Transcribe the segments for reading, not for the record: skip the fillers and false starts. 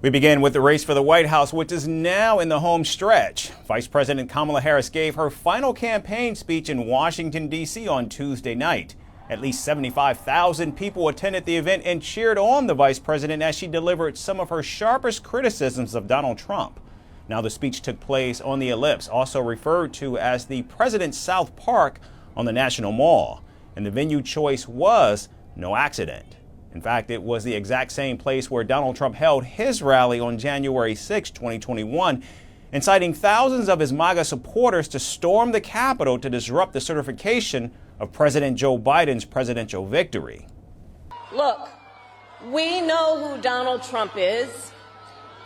We begin with the race for the White House, which is now in the home stretch. Vice President Kamala Harris gave her final campaign speech in Washington, D.C. on Tuesday night. At least 75,000 people attended the event and cheered on the vice president as she delivered some of her sharpest criticisms of Donald Trump. Now, the speech took place on the Ellipse, also referred to as the President's South Park on the National Mall. And the venue choice was no accident. In fact, it was the exact same place where Donald Trump held his rally on January 6, 2021, inciting thousands of his MAGA supporters to storm the Capitol to disrupt the certification of President Joe Biden's presidential victory. Look, we know who Donald Trump is.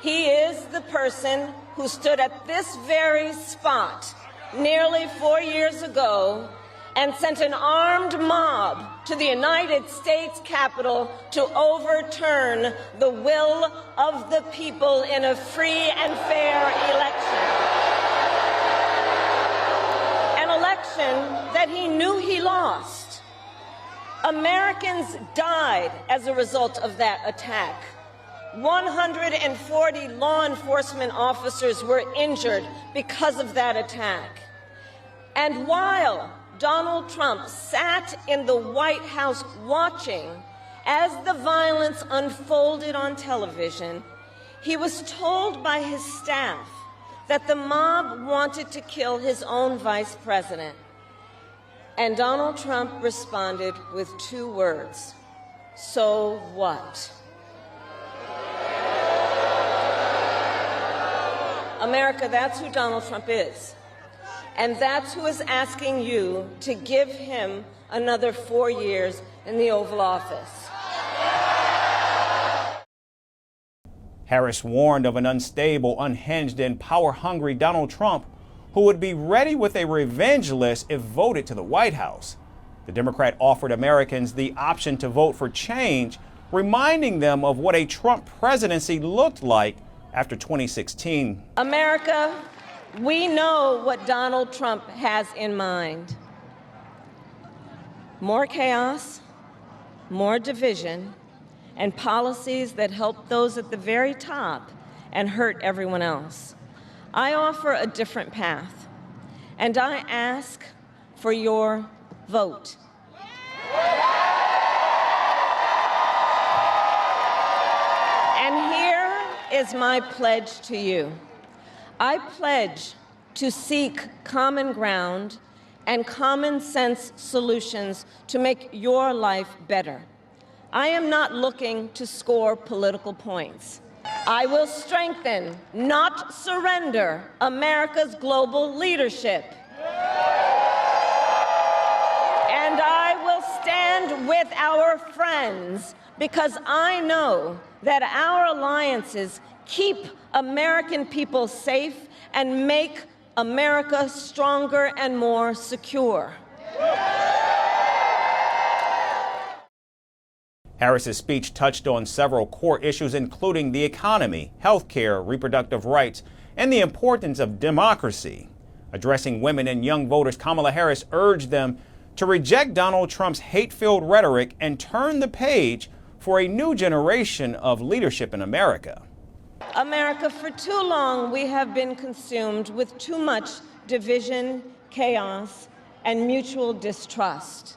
He is the person who stood at this very spot nearly 4 years ago and sent an armed mob to the United States Capitol to overturn the will of the people in a free and fair election. An election that he knew he lost. Americans died as a result of that attack. 140 law enforcement officers were injured because of that attack. And while Donald Trump sat in the White House watching as the violence unfolded on television, he was told by his staff that the mob wanted to kill his own vice president. And Donald Trump responded with 2 words: so what? America, that's who Donald Trump is. And that's who is asking you to give him another 4 years in the Oval Office. Harris warned of an unstable, unhinged, and power-hungry Donald Trump who would be ready with a revenge list if voted to the White House. The Democrat offered Americans the option to vote for change, reminding them of what a Trump presidency looked like after 2016. America, we know what Donald Trump has in mind. More chaos, more division, and policies that help those at the very top and hurt everyone else. I offer a different path, and I ask for your vote. And here is my pledge to you. I pledge to seek common ground and common sense solutions to make your life better. I am not looking to score political points. I will strengthen, not surrender, America's global leadership. And I will stand with our friends because I know that our alliances keep American people safe and make America stronger and more secure. Harris's speech touched on several core issues, including the economy, health care, reproductive rights, and the importance of democracy. Addressing women and young voters, Kamala Harris urged them to reject Donald Trump's hate-filled rhetoric and turn the page for a new generation of leadership in America. America, for too long, we have been consumed with too much division, chaos, and mutual distrust.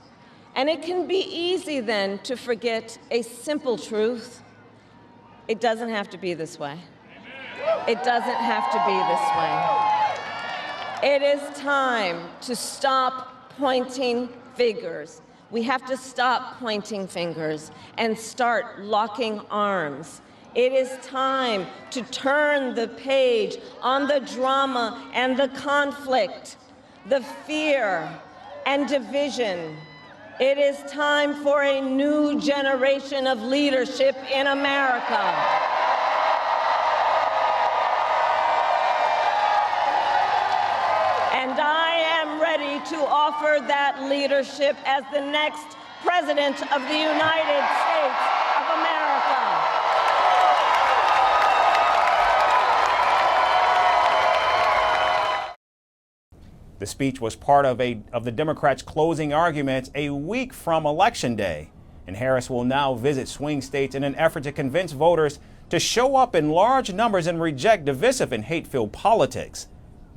And it can be easy then to forget a simple truth. It doesn't have to be this way. It doesn't have to be this way. It is time to stop pointing fingers. We have to stop pointing fingers and start locking arms. It is time to turn the page on the drama and the conflict, the fear and division. It is time for a new generation of leadership in America. And I am ready to offer that leadership as the next President of the United States of America. The speech was part of the Democrats' closing arguments a week from Election Day, and Harris will now visit swing states in an effort to convince voters to show up in large numbers and reject divisive and hate-filled politics.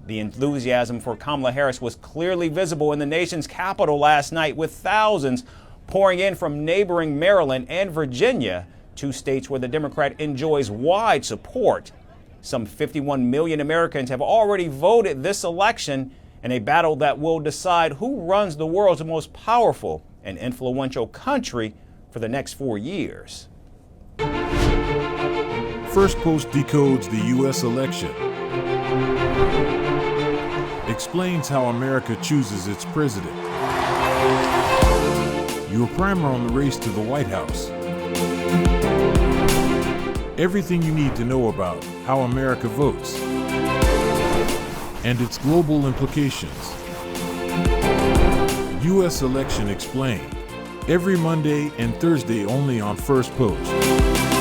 The enthusiasm for Kamala Harris was clearly visible in the nation's capital last night, with thousands pouring in from neighboring Maryland and Virginia, two states where the Democrat enjoys wide support. Some 51 million Americans have already voted this election in a battle that will decide who runs the world's most powerful and influential country for the next 4 years. Firstpost decodes the U.S. election, explains how America chooses its president. Your primer on the race to the White House. Everything you need to know about how America votes and its global implications. U.S. Election Explained, every Monday and Thursday only on Firstpost.